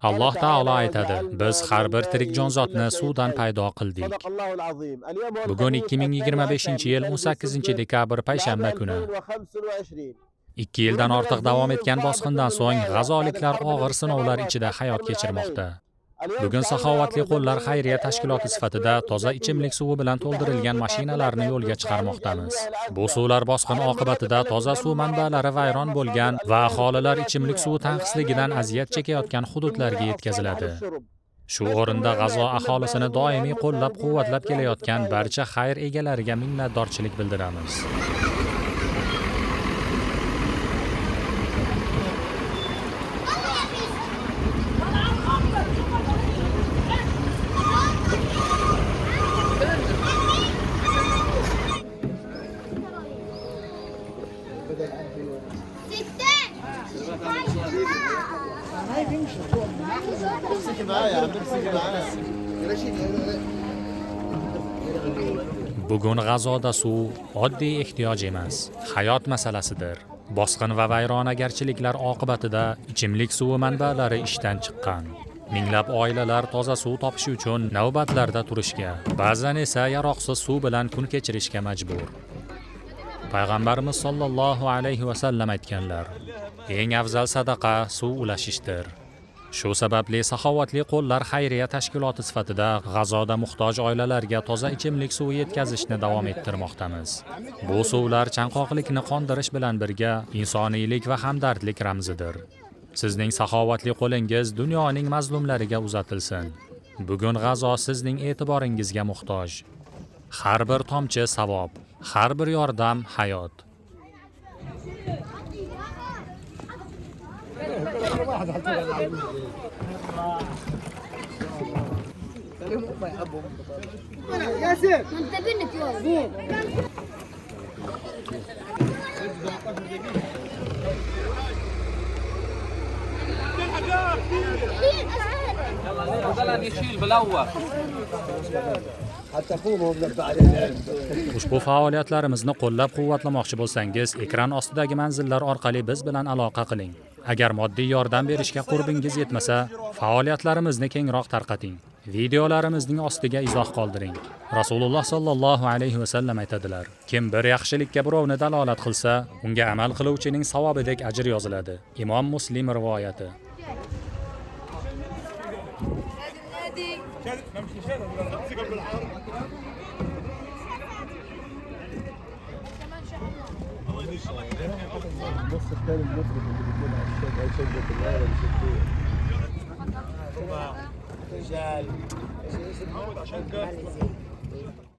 Alloh taolo aytadi: Biz har bir tirik jonzotni suvdan paydo qildik. Bugun 2025-yil 18-dekabr payshanba kuni. 2 yildan ortiq davom etgan bosqindan so'ng g'azoliklar og'ir sinovlar ichida hayot kechirmoqda. Bugun saxovatli qo'llar xayriya tashkiloti sifatida toza ichimlik suvi bilan to'ldirilgan mashinalarni yo'lga chiqarmoqdamiz. Bu suvlar bosqin oqibatida toza suv manbalari vayron bo'lgan va aholilar ichimlik suvi tanqisligidan aziyat chekayotgan hududlarga yetkaziladi. Shu o'rinda G'azo aholisini doimiy qo'llab-quvvatlab kelayotgan barcha xayr egalariga minnatdorchilik bildiramiz. Bugun G'azoda suv oddiy ehtiyoj emas, hayot masalasidir. Bosqin va vayronagarchiliklar oqibatida ichimlik suvi manbalari ishdan chiqqan. Minglab oilalar toza suv topish uchun navbatlarda turishga, ba'zan esa yaroqsiz suv bilan kun kechirishga majbur. Payg'ambarimiz sollallohu alayhi va sallam aytganlar: eng afzal sadaqa suv ulashishdir. Shu sababli saxovatli qo'llar xayriya tashkiloti sifatida G'azoda muhtoj oilalarga toza ichimlik suvi yetkazishni davom ettirmoqdamiz. Bu suvlar chanqoqlikni qondirish bilan birga insoniylik va hamdardlik ramzidir. Sizning saxovatli qo'lingiz dunyoning mazlumlariga uzatilsin. Bugun G'azo sizning e'tiboringizga muhtoj. Har bir tomchi savob, har bir yordam hayot. Ushbu faoliyatlarimizni qo'llab-quvvatlamoqchi bo'lsangiz, ekran ostidagi manzillar orqali biz bilan aloqa qiling. Agar moddiy yordam berishga qurbingiz yetmasa, faoliyatlarimizni kengroq tarqating. Videolarimizning ostiga izoh qoldiring. Rasululloh sollallohu alayhi va sallam aytadilar: kim bir yaxshilikka birovni dalolat qilsa, unga amal qiluvchining savobidek ajr yoziladi. Imom Muslim rivoyati. النص الثاني المطرب اللي بيكون على الشاشة الرجال